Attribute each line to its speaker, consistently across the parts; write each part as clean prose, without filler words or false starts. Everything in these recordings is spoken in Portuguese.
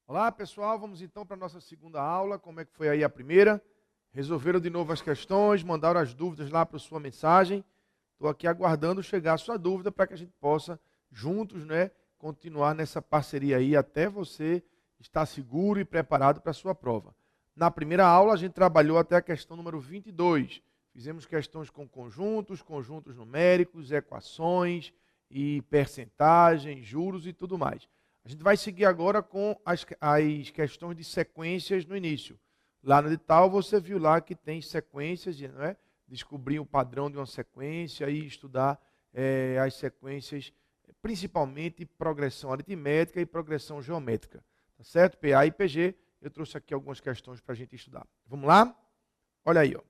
Speaker 1: Olá, pessoal, vamos então para a nossa segunda aula. Como é que foi aí a primeira? Resolveram de novo as questões, mandaram as dúvidas lá para a sua mensagem. Estou aqui aguardando chegar a sua dúvida para que a gente possa, juntos, né, continuar nessa parceria aí até você estar seguro e preparado para a sua prova. Na primeira aula, a gente trabalhou até a questão número 22. Fizemos questões com conjuntos, conjuntos numéricos, equações e percentagens, juros e tudo mais. A gente vai seguir agora com as questões de sequências no início. Lá no edital você viu lá que tem sequências, não é? Descobrir o padrão de uma sequência e estudar as sequências, principalmente progressão aritmética e progressão geométrica. Tá certo? PA e PG, eu trouxe aqui algumas questões para a gente estudar. Vamos lá? Olha aí, ó.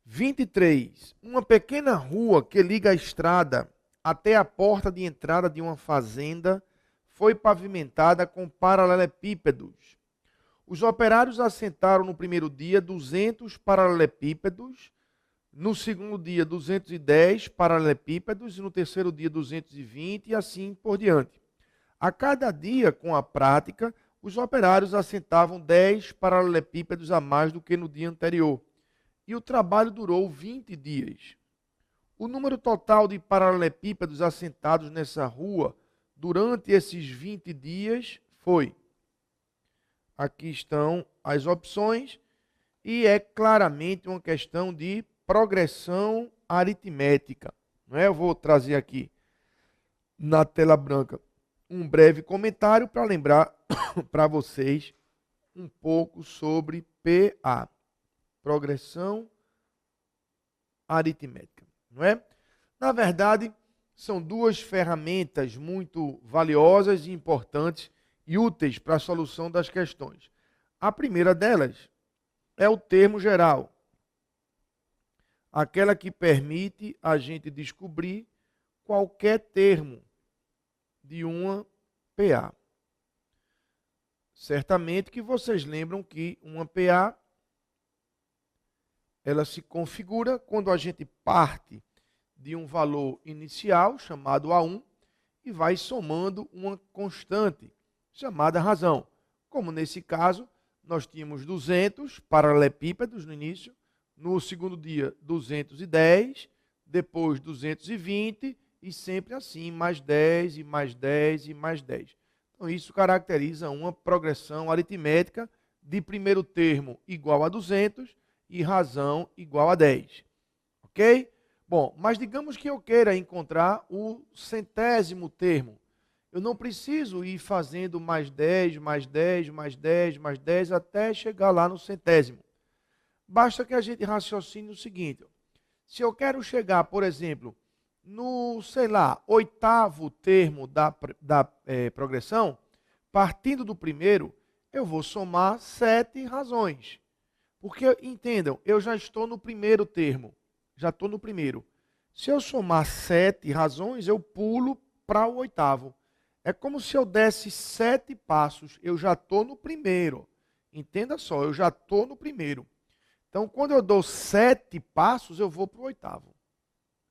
Speaker 1: 23. Uma pequena rua que liga a estrada até a porta de entrada de uma fazenda foi pavimentada com paralelepípedos. Os operários assentaram no primeiro dia 200 paralelepípedos, no segundo dia 210 paralelepípedos e no terceiro dia 220 e assim por diante. A cada dia, com a prática, os operários assentavam 10 paralelepípedos a mais do que no dia anterior. E o trabalho durou 20 dias. O número total de paralelepípedos assentados nessa rua durante esses 20 dias foi. Aqui estão as opções e é claramente uma questão de progressão aritmética. Não é? Eu vou trazer aqui na tela branca um breve comentário para lembrar para vocês um pouco sobre PA, progressão aritmética. Não é? Na verdade, são duas ferramentas muito valiosas e importantes e úteis para a solução das questões. A primeira delas é o termo geral, aquela que permite a gente descobrir qualquer termo de uma PA. Certamente que vocês lembram que uma PA ela se configura quando a gente parte de um valor inicial, chamado A1, e vai somando uma constante, chamada razão. Como nesse caso, nós tínhamos 200 paralelepípedos no início, no segundo dia 210, depois 220, e sempre assim, mais 10, e mais 10, e mais 10. Então isso caracteriza uma progressão aritmética de primeiro termo igual a 200, e razão igual a 10. Ok? Bom, mas digamos que eu queira encontrar o centésimo termo. Eu não preciso ir fazendo mais 10, mais 10, mais 10, mais 10, até chegar lá no centésimo. Basta que a gente raciocine o seguinte. Se eu quero chegar, por exemplo, no, sei lá, oitavo termo da progressão, partindo do primeiro, eu vou somar 7 razões. Porque, entendam, eu já estou no primeiro termo. Já estou no primeiro. Se eu somar 7 razões, eu pulo para o oitavo. É como se eu desse 7 passos. Eu já estou no primeiro. Entenda só, eu já estou no primeiro. Então, quando eu dou 7 passos, eu vou para o oitavo.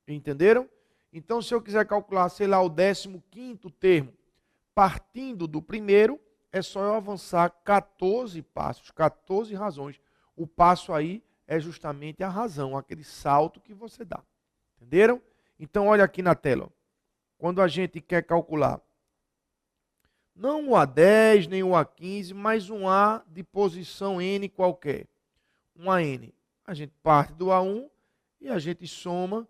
Speaker 1: Entenderam? Então, se eu quiser calcular, sei lá, o 15º termo, partindo do primeiro, é só eu avançar 14 passos, 14 razões. O passo aí é justamente a razão, aquele salto que você dá. Entenderam? Então, olha aqui na tela. Quando a gente quer calcular, não o A10, nem o A15, mas um A de posição N qualquer. Um AN. A gente parte do A1 e a gente soma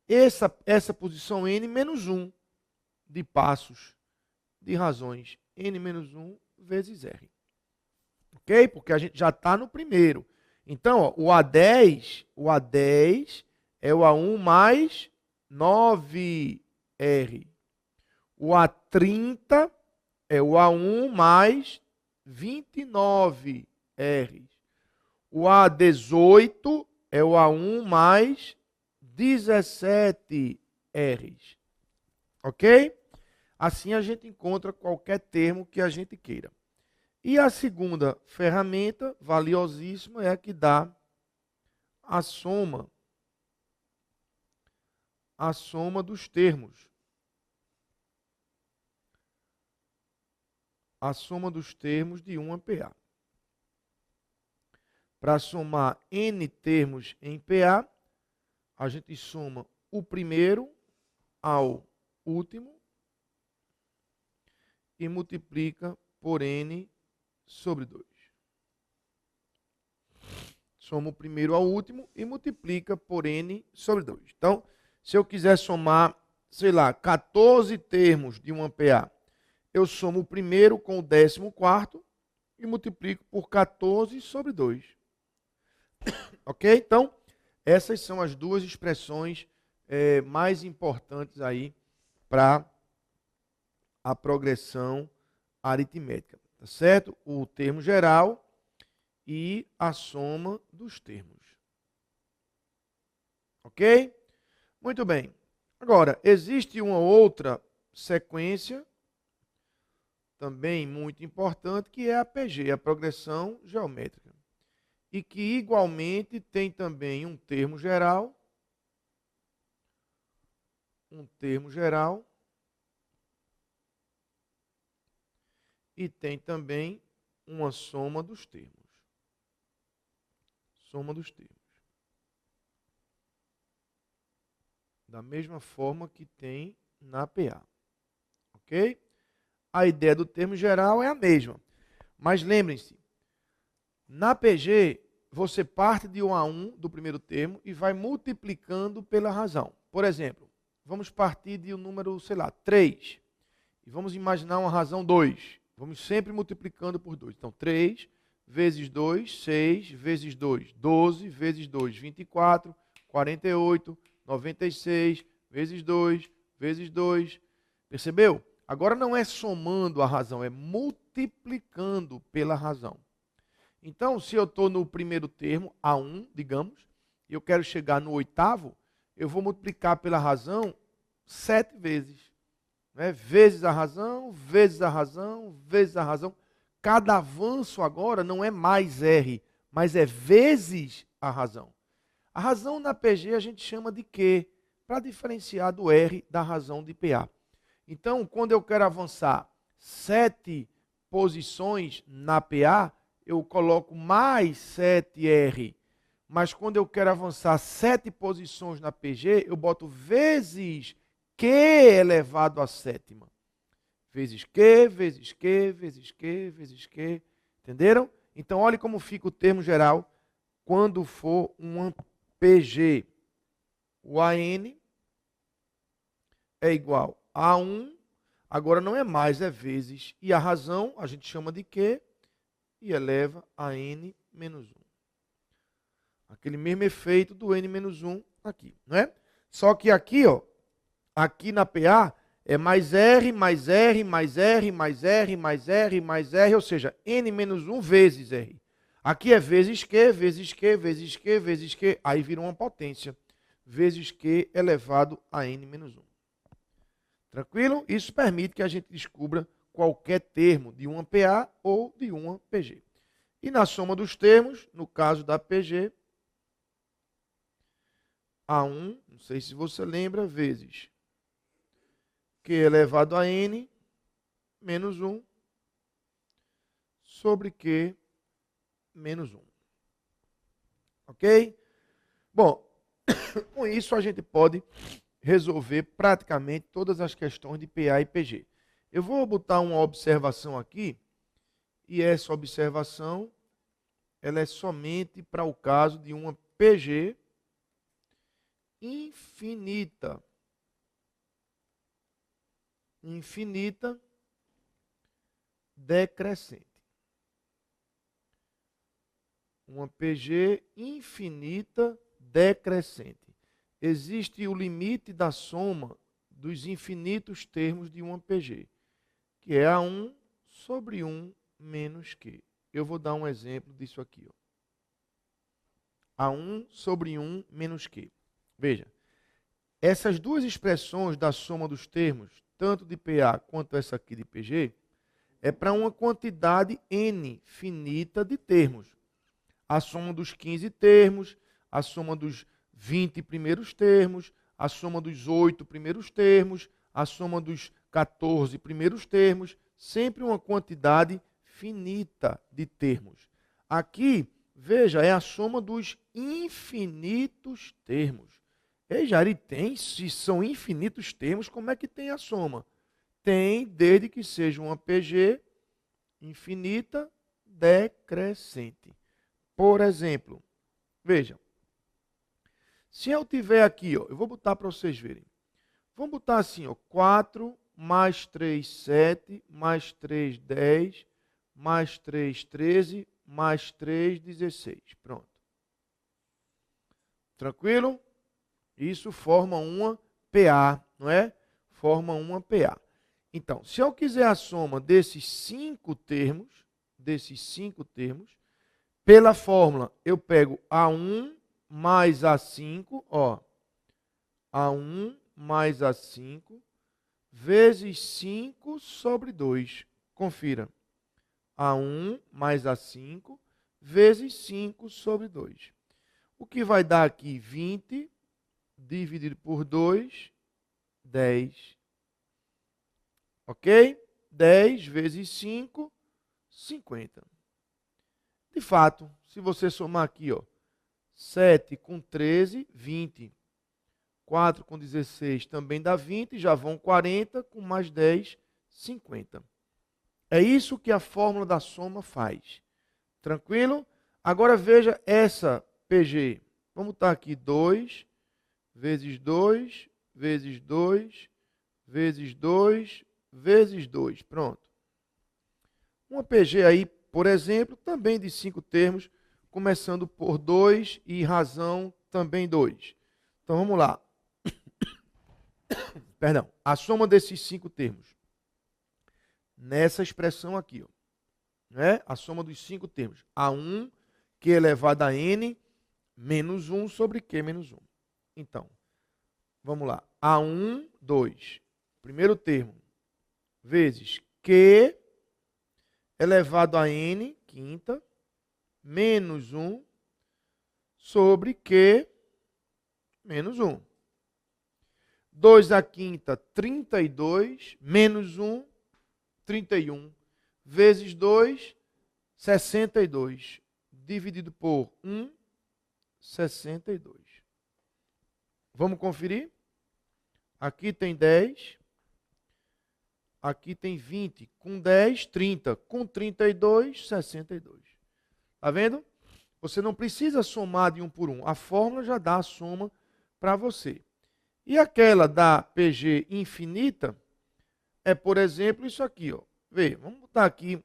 Speaker 1: essa posição N menos 1 de passos, de razões. N menos 1 vezes R. Ok? Porque a gente já está no primeiro. Então, ó, o A10 é o A1 mais 9R. O A30 é o A1 mais 29R. O A18 é o A1 mais 17R. Ok? Assim a gente encontra qualquer termo que a gente queira. E a segunda ferramenta, valiosíssima, é a que dá a soma dos termos. A soma dos termos de uma PA. Para somar N termos em PA, a gente soma o primeiro ao último e multiplica por N sobre 2. Soma o primeiro ao último e multiplica por N sobre 2. Então, se eu quiser somar, sei lá, 14 termos de uma PA, eu somo o primeiro com o 14º e multiplico por 14 sobre 2. Ok? Então, essas são as duas expressões mais importantes aí para a progressão aritmética. Tá certo? O termo geral e a soma dos termos. Ok? Muito bem. Agora, existe uma outra sequência, também muito importante, que é a PG, a progressão geométrica. E que igualmente tem também um termo geral e tem também uma soma dos termos. Soma dos termos. Da mesma forma que tem na PA. Ok? A ideia do termo geral é a mesma. Mas lembrem-se, na PG, você parte de 1 a 1 do primeiro termo e vai multiplicando pela razão. Por exemplo, vamos partir de um número, sei lá, 3. E vamos imaginar uma razão 2. Vamos sempre multiplicando por 2. Então, 3 vezes 2, 6, vezes 2, 12, vezes 2, 24, 48, 96, vezes 2, vezes 2. Percebeu? Agora não é somando a razão, é multiplicando pela razão. Então, se eu estou no primeiro termo, A1, digamos, e eu quero chegar no oitavo, eu vou multiplicar pela razão 7 vezes. Né? Vezes a razão, vezes a razão, vezes a razão. Cada avanço agora não é mais R, mas é vezes a razão. A razão na PG a gente chama de Q, para diferenciar do R da razão de PA. Então, quando eu quero avançar 7 posições na PA, eu coloco mais 7R. Mas quando eu quero avançar 7 posições na PG, eu boto vezes Q elevado à sétima. Vezes Q, vezes Q, vezes Q, vezes Q. Entenderam? Então, olhe como fica o termo geral quando for uma PG. O AN é igual a 1, agora não é mais, é vezes. E a razão a gente chama de Q e eleva a N menos 1. Aquele mesmo efeito do N menos 1 aqui, não é? Só que aqui, ó, aqui na PA é mais R, mais R, mais R, mais R, mais R, mais R, ou seja, N menos 1 vezes R. Aqui é vezes Q, vezes Q, vezes Q, vezes Q, aí vira uma potência. Vezes Q elevado a N menos 1. Tranquilo? Isso permite que a gente descubra qualquer termo de uma PA ou de uma PG. E na soma dos termos, no caso da PG, A1, não sei se você lembra, vezes Q elevado a N menos 1 sobre Q menos 1. Ok? Bom, com isso a gente pode resolver praticamente todas as questões de PA e PG. Eu vou botar uma observação aqui, e essa observação ela é somente para o caso de uma PG infinita. Infinita decrescente. Uma PG infinita decrescente. Existe o limite da soma dos infinitos termos de uma PG, que é A1 sobre 1 menos Q. Eu vou dar um exemplo disso aqui. Ó. A1 sobre 1 menos Q. Veja, essas duas expressões da soma dos termos tanto de PA quanto essa aqui de PG, é para uma quantidade N finita de termos. A soma dos 15 termos, a soma dos 20 primeiros termos, a soma dos 8 primeiros termos, a soma dos 14 primeiros termos, sempre uma quantidade finita de termos. Aqui, veja, é a soma dos infinitos termos. Ei, Jari, se são infinitos termos, como é que tem a soma? Tem, desde que seja uma PG infinita decrescente. Por exemplo, veja, se eu tiver aqui, ó, eu vou botar para vocês verem. Vamos botar assim, ó, 4 mais 3, 7, mais 3, 10, mais 3, 13, mais 3, 16. Pronto. Tranquilo? Isso forma uma PA, não é? Forma uma PA. Então, se eu quiser a soma desses 5 termos, pela fórmula, eu pego A1 mais A5, ó, A1 mais A5, vezes 5 sobre 2. Confira. A1 mais A5, vezes 5 sobre 2. O que vai dar aqui? 20 dividido por 2, 10. Ok? 10 vezes 5, 50. De fato, se você somar aqui, ó, 7 com 13, 20. 4 com 16 também dá 20, já vão 40, com mais 10, 50. É isso que a fórmula da soma faz. Tranquilo? Agora veja essa PG. Vamos botar aqui 2, vezes 2, vezes 2, vezes 2, vezes 2. Pronto. Uma PG aí, por exemplo, também de 5 termos, começando por 2 e razão também 2. Então vamos lá. Perdão. A soma desses 5 termos. Nessa expressão aqui, ó, né? A soma dos 5 termos. A1, Q elevado a N, menos 1 sobre Q menos 1. Então, vamos lá. A1, 2. Primeiro termo, vezes Q elevado a N, quinta, menos 1 sobre Q menos 1. 2 à quinta, 32, menos 1, 31, vezes 2, 62, dividido por 1, 62. Vamos conferir? Aqui tem 10, aqui tem 20, com 10, 30, com 32, 62. Está vendo? Você não precisa somar de um por um, a fórmula já dá a soma para você. E aquela da PG infinita é, por exemplo, isso aqui, ó. Vê, vamos botar aqui,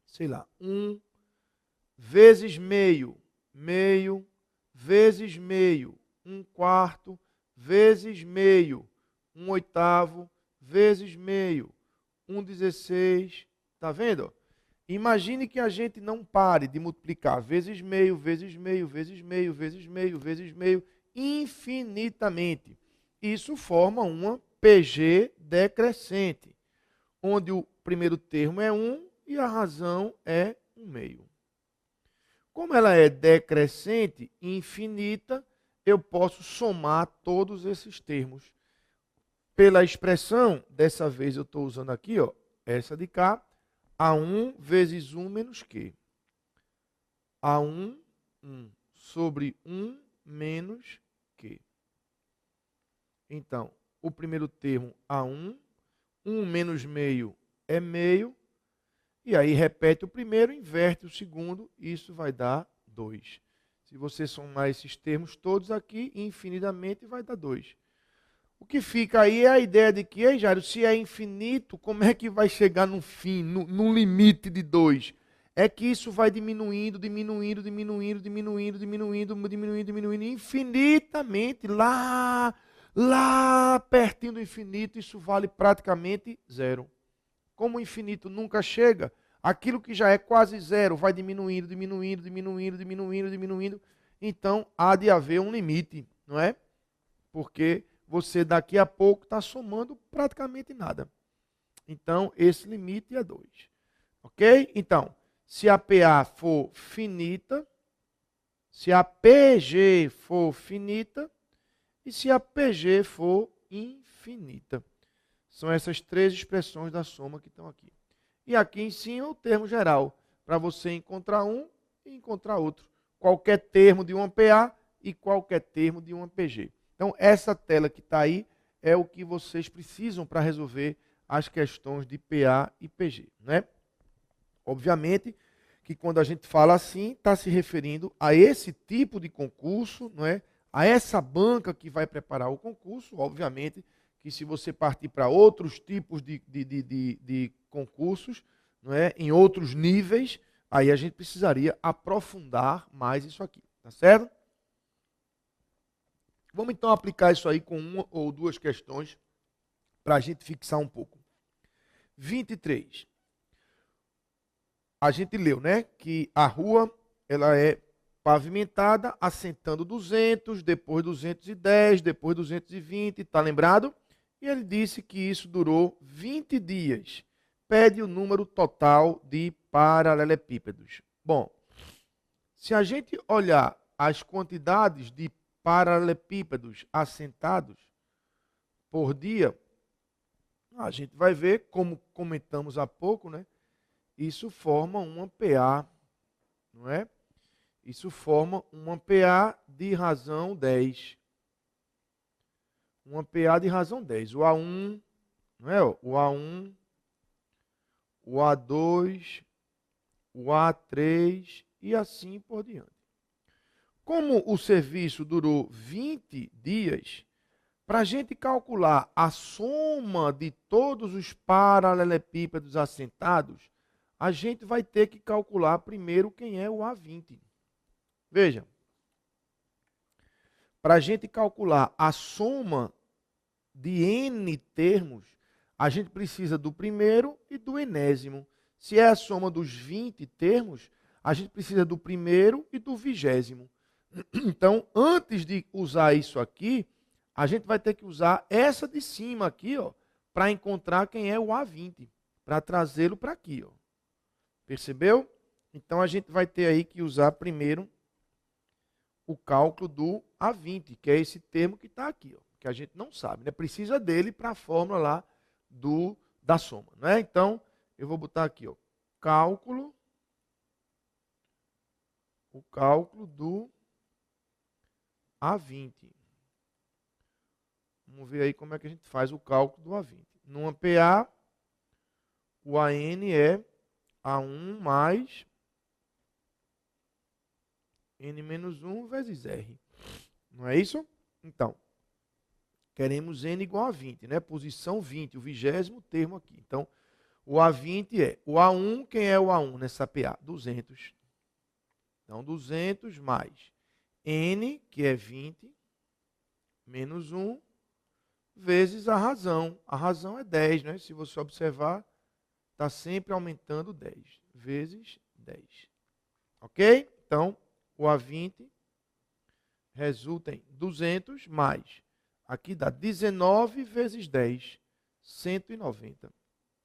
Speaker 1: sei lá, 1 vezes meio, vezes meio, 1/4, vezes meio, 1/8, vezes meio, 1/16. Tá vendo? Imagine que a gente não pare de multiplicar vezes meio, vezes meio, vezes meio, vezes meio, vezes meio, infinitamente. Isso forma uma PG decrescente, onde o primeiro termo é 1 e a razão é 1/2. Como ela é decrescente, infinita, eu posso somar todos esses termos. Pela expressão, dessa vez eu estou usando aqui, ó, essa de cá, A1 vezes 1 menos Q. A1, 1 sobre 1 menos Q. Então, o primeiro termo, A1, 1 menos meio é meio, e aí repete o primeiro, inverte o segundo, isso vai dar 2. Se você somar esses termos todos aqui, infinitamente vai dar 2. O que fica aí é a ideia de que, ei, Jairo, se é infinito, como é que vai chegar no fim, no limite de 2? É que isso vai diminuindo, diminuindo, diminuindo, diminuindo, diminuindo, diminuindo, diminuindo, infinitamente, lá pertinho do infinito, isso vale praticamente zero. Como o infinito nunca chega, aquilo que já é quase zero vai diminuindo, diminuindo, diminuindo, diminuindo, diminuindo. Então, há de haver um limite, não é? Porque você daqui a pouco está somando praticamente nada. Então, esse limite é 2. Ok? Então, se a PA for finita, se a PG for finita e se a PG for infinita. São essas três expressões da soma que estão aqui. E aqui em cima o termo geral, para você encontrar um e encontrar outro. Qualquer termo de uma PA e qualquer termo de uma PG. Então, essa tela que está aí é o que vocês precisam para resolver as questões de PA e PG. Né? Obviamente que quando a gente fala assim, está se referindo a esse tipo de concurso, não é? A essa banca que vai preparar o concurso. Obviamente que se você partir para outros tipos de concursos, não é? Em outros níveis, aí a gente precisaria aprofundar mais isso aqui, tá certo? Vamos então aplicar isso aí com uma ou duas questões para a gente fixar um pouco. 23. A gente leu, né, que a rua ela é pavimentada, assentando 200, depois 210, depois 220, tá lembrado? E ele disse que isso durou 20 dias. Pede o número total de paralelepípedos. Bom, se a gente olhar as quantidades de paralelepípedos assentados por dia, a gente vai ver, como comentamos há pouco, né? Isso forma uma PA, não é? Isso forma uma PA de razão 10. Uma PA de razão 10. O A1, não é? O A1, o A2, o A3 e assim por diante. Como o serviço durou 20 dias, para a gente calcular a soma de todos os paralelepípedos assentados, a gente vai ter que calcular primeiro quem é o A20. Veja, para a gente calcular a soma de N termos, a gente precisa do primeiro e do enésimo. Se é a soma dos 20 termos, a gente precisa do primeiro e do vigésimo. Então, antes de usar isso aqui, a gente vai ter que usar essa de cima aqui, ó, para encontrar quem é o A20, para trazê-lo para aqui, ó. Percebeu? Então, a gente vai ter aí que usar primeiro o cálculo do A20, que é esse termo que está aqui, ó, que a gente não sabe, né? Precisa dele para a fórmula lá da soma, né? Então, eu vou botar aqui, ó, o cálculo do A20. Vamos ver aí como é que a gente faz o cálculo do A20. Numa PA, o AN é A1 mais N menos 1 vezes R. Não é isso? Então, queremos N igual a 20, né? Posição 20, o 20º termo aqui. Então, o A20 é o A1, quem é o A1 nessa PA? 200. Então, 200 mais N, que é 20, menos 1, vezes a razão. A razão é 10, né? Se você observar, está sempre aumentando 10, vezes 10. Ok? Então, o A20 resulta em 200 mais, aqui dá 19 vezes 10, 190.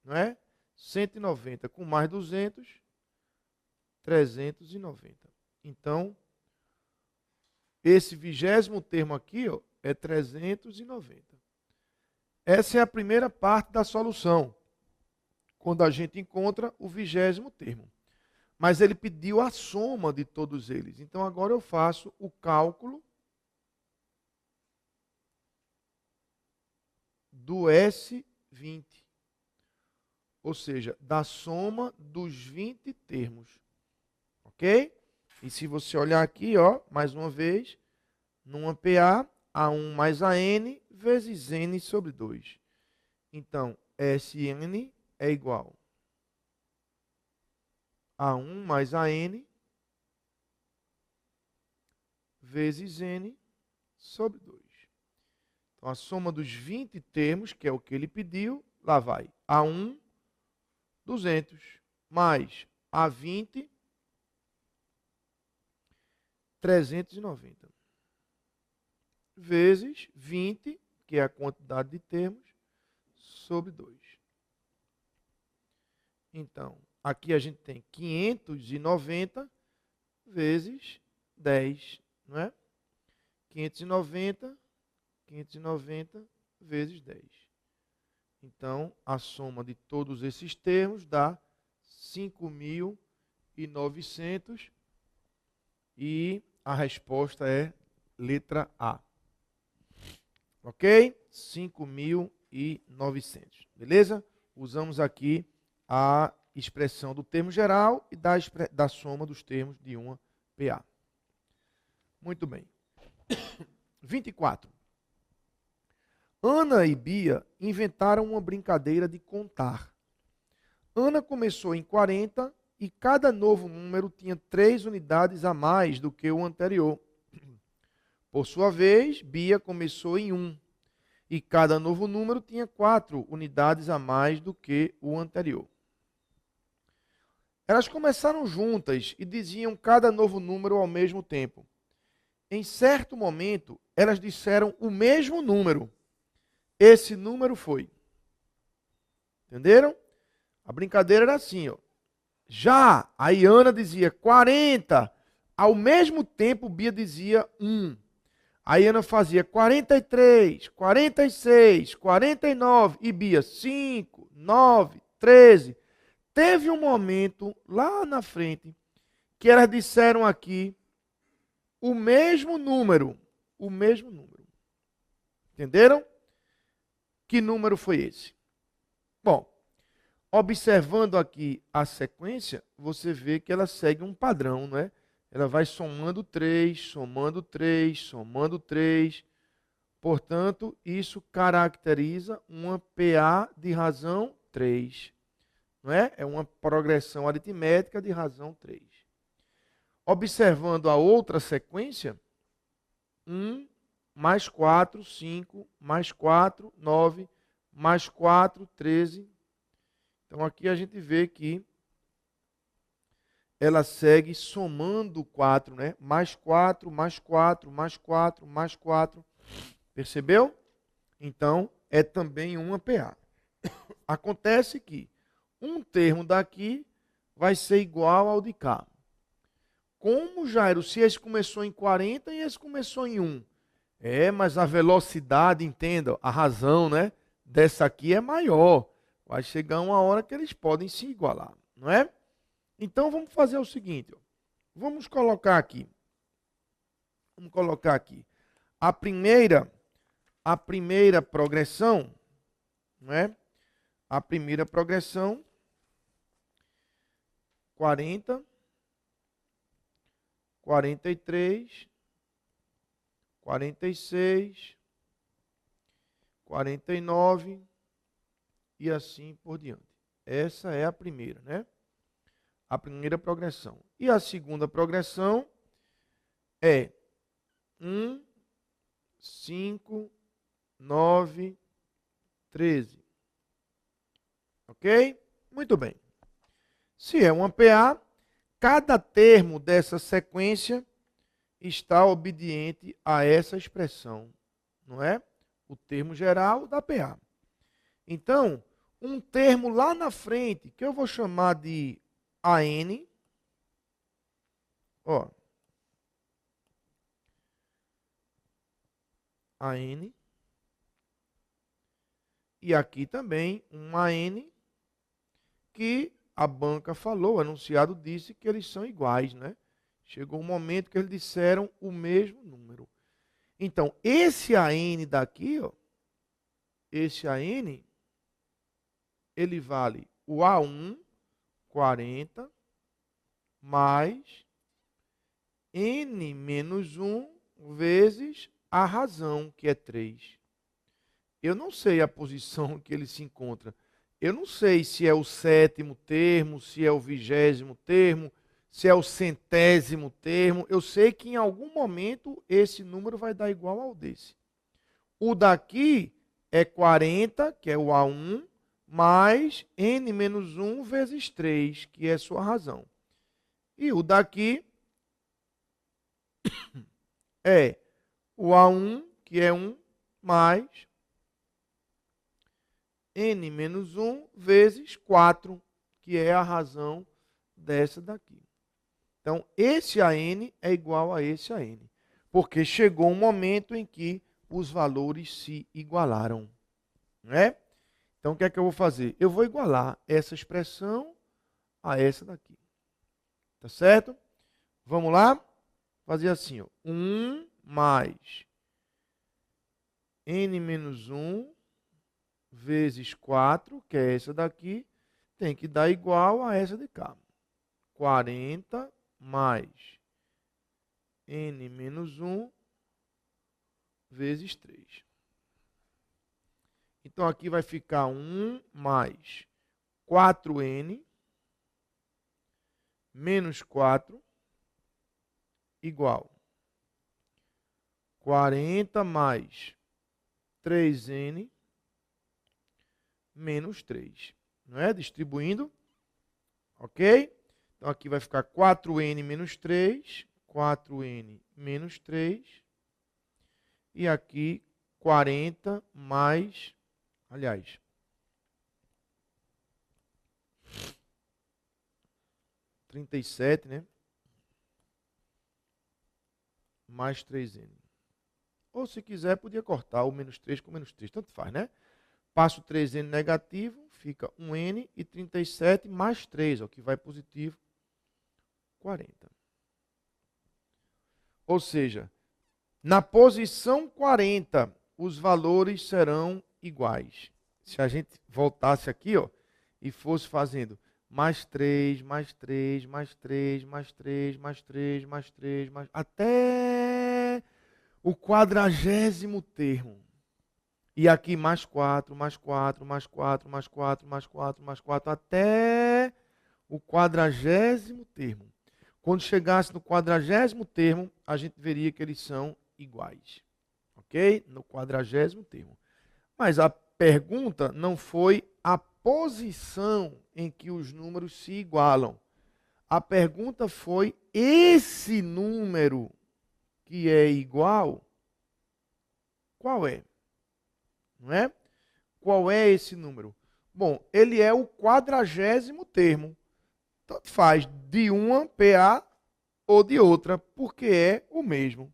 Speaker 1: Não é? 190 com mais 200, 390. Então, esse 20º termo aqui, ó, é 390. Essa é a primeira parte da solução, quando a gente encontra o 20º termo. Mas ele pediu a soma de todos eles. Então, agora eu faço o cálculo do S20. Ou seja, da soma dos 20 termos. Ok? E se você olhar aqui, ó, mais uma vez, numa PA, A1 mais AN vezes N sobre 2. Então, SN é igual a 1 mais a N vezes N sobre 2. Então, a soma dos 20 termos, que é o que ele pediu, lá vai. A1, 200, mais A20, 390. Vezes 20, que é a quantidade de termos, sobre 2. Então, aqui a gente tem 590 vezes 10, não é? 590 vezes 10. Então, a soma de todos esses termos dá 5.900 e a resposta é letra A. Ok? 5.900. Beleza? Usamos aqui a expressão do termo geral e da soma dos termos de uma PA. Muito bem. 24. Ana e Bia inventaram uma brincadeira de contar. Ana começou em 40 e cada novo número tinha 3 unidades a mais do que o anterior. Por sua vez, Bia começou em 1 e cada novo número tinha 4 unidades a mais do que o anterior. Elas começaram juntas e diziam cada novo número ao mesmo tempo. Em certo momento, elas disseram o mesmo número. Esse número foi. Entenderam? A brincadeira era assim, ó. Já a Ana dizia 40, ao mesmo tempo Bia dizia 1. A Ana fazia 43, 46, 49 e Bia 5, 9, 13. Teve um momento lá na frente que elas disseram aqui o mesmo número. O mesmo número. Entenderam? Que número foi esse? Bom, observando aqui a sequência, você vê que ela segue um padrão, não é? Ela vai somando 3, somando 3, somando 3. Portanto, isso caracteriza uma PA de razão 3. Não é? É uma progressão aritmética de razão 3. Observando a outra sequência, 1 mais 4, 5, mais 4, 9, mais 4, 13. Então aqui a gente vê que ela segue somando 4, né? Mais 4, mais 4, mais 4, mais 4. Percebeu? Então, é também uma PA. Acontece que um termo daqui vai ser igual ao de cá. Como, Jairo, se esse começou em 40 e esse começou em 1? Mas a velocidade, entenda, a razão, né, dessa aqui é maior. Vai chegar uma hora que eles podem se igualar, não é? Então, vamos fazer o seguinte. Ó. Vamos colocar aqui. A primeira progressão, não é? A primeira progressão, 40, 43, 46, 49 e assim por diante. Essa é a primeira, né? A primeira progressão. E a segunda progressão é 1, 5, 9, 13. Ok? Muito bem. Se é uma PA, cada termo dessa sequência está obediente a essa expressão, não é? O termo geral da PA. Então, um termo lá na frente, que eu vou chamar de AN, ó, AN, e aqui também um AN, que a banca falou, o enunciado disse que eles são iguais, né? Chegou um momento que eles disseram o mesmo número. Então, esse AN daqui, ó, esse AN, ele vale o A1, 40, mais N menos 1 vezes a razão, que é 3. Eu não sei a posição que ele se encontra. Eu não sei se é o 7º termo, se é o 20º termo, se é o 100º termo. Eu sei que em algum momento esse número vai dar igual ao desse. O daqui é 40, que é o A1, mais N menos 1 vezes 3, que é sua razão. E o daqui é o A1, que é 1, mais n menos 1 vezes 4, que é a razão dessa daqui. Então, esse AN é igual a esse AN, porque chegou um momento em que os valores se igualaram. Não é? Então, o que é que eu vou fazer? Eu vou igualar essa expressão a essa daqui. Tá certo? Vamos lá? Fazer assim, ó. 1 mais n menos 1 vezes 4, que é essa daqui, tem que dar igual a essa de cá. 40 mais n menos 1 vezes 3. Então, aqui vai ficar 1 mais 4n menos 4 igual 40 mais 3n menos 3. Não é? Distribuindo. Ok? Então, aqui vai ficar 4n menos 3. 4n menos 3. E aqui 40 mais... Aliás... (37, né? Mais 3n. Ou, se quiser, podia cortar o menos 3 com menos 3. Tanto faz, né? Passo 3n negativo, fica 1n e 37 mais 3, ó, que vai positivo, 40. Ou seja, na posição 40, os valores serão iguais. Se a gente voltasse aqui, ó, e fosse fazendo mais 3, mais 3, mais 3, mais 3, mais 3, mais 3, mais... até o 40º termo. E aqui mais 4, mais 4, mais 4, mais 4, mais 4, mais 4, até o 40º termo. Quando chegasse no 40º termo, a gente veria que eles são iguais. Ok? No 40º termo. Mas a pergunta não foi a posição em que os números se igualam. A pergunta foi: esse número que é igual, qual é? Não é? Qual é esse número? Bom, ele é o 40º termo. Tanto faz de uma PA ou de outra, porque é o mesmo.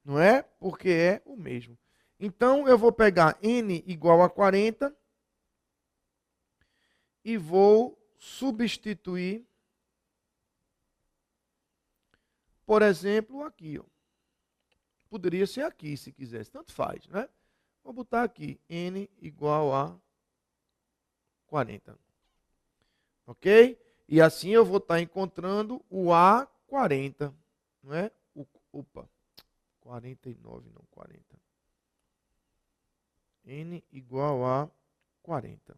Speaker 1: Não é? Porque é o mesmo. Então, eu vou pegar n igual a 40 e vou substituir, por exemplo, aqui. Ó. Poderia ser aqui, se quisesse. Tanto faz, né? Vou botar aqui, n igual a 40. Ok? E assim eu vou estar encontrando o A40. Não é? Opa, 49, não 40. N igual a 40.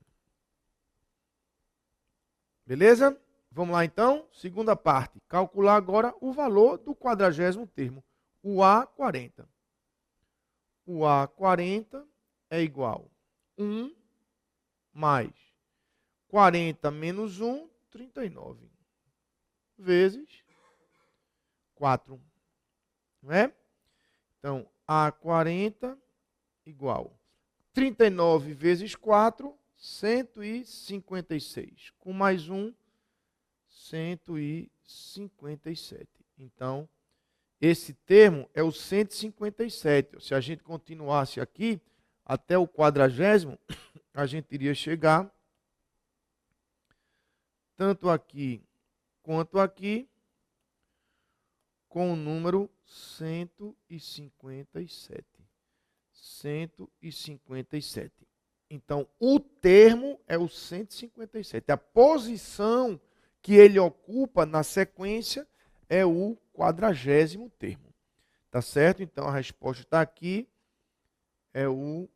Speaker 1: Beleza? Vamos lá então? Segunda parte. Calcular agora o valor do 40º termo. O A40. O A40 é igual a 1 mais 40 menos 1, 39. Vezes 4. Não é? Então, A40 igual 39 vezes 4, 156. Com mais 1, 157. Então, esse termo é o 157. Se a gente continuasse aqui, até o 40º, a gente iria chegar, tanto aqui quanto aqui, com o número 157. 157. Então, o termo é o 157. A posição que ele ocupa na sequência é o 40º termo. Tá certo? Então, a resposta está aqui. É o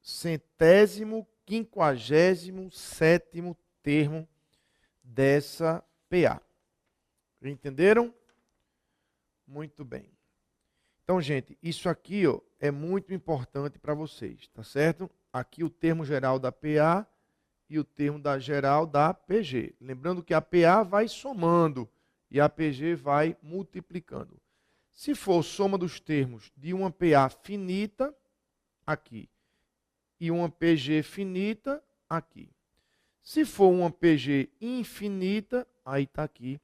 Speaker 1: 157º termo dessa PA. Entenderam? Muito bem. Então, gente, isso aqui ó, é muito importante para vocês, tá certo? Aqui o termo geral da PA e o termo geral da PG. Lembrando que a PA vai somando e a PG vai multiplicando. Se for soma dos termos de uma PA finita, aqui, e uma PG finita, aqui. Se for uma PG infinita, aí está aqui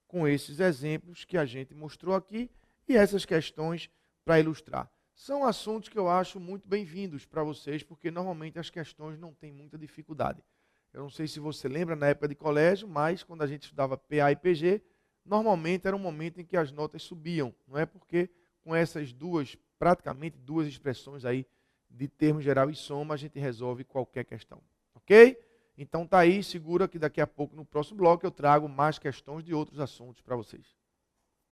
Speaker 1: com esses exemplos que a gente mostrou aqui e essas questões para ilustrar. São assuntos que eu acho muito bem-vindos para vocês, porque normalmente as questões não têm muita dificuldade. Eu não sei se você lembra na época de colégio, mas quando a gente estudava PA e PG, normalmente era um momento em que as notas subiam, não é? Porque com essas praticamente duas expressões aí de termo geral e soma, a gente resolve qualquer questão, ok? Então tá aí, segura que daqui a pouco no próximo bloco eu trago mais questões de outros assuntos para vocês.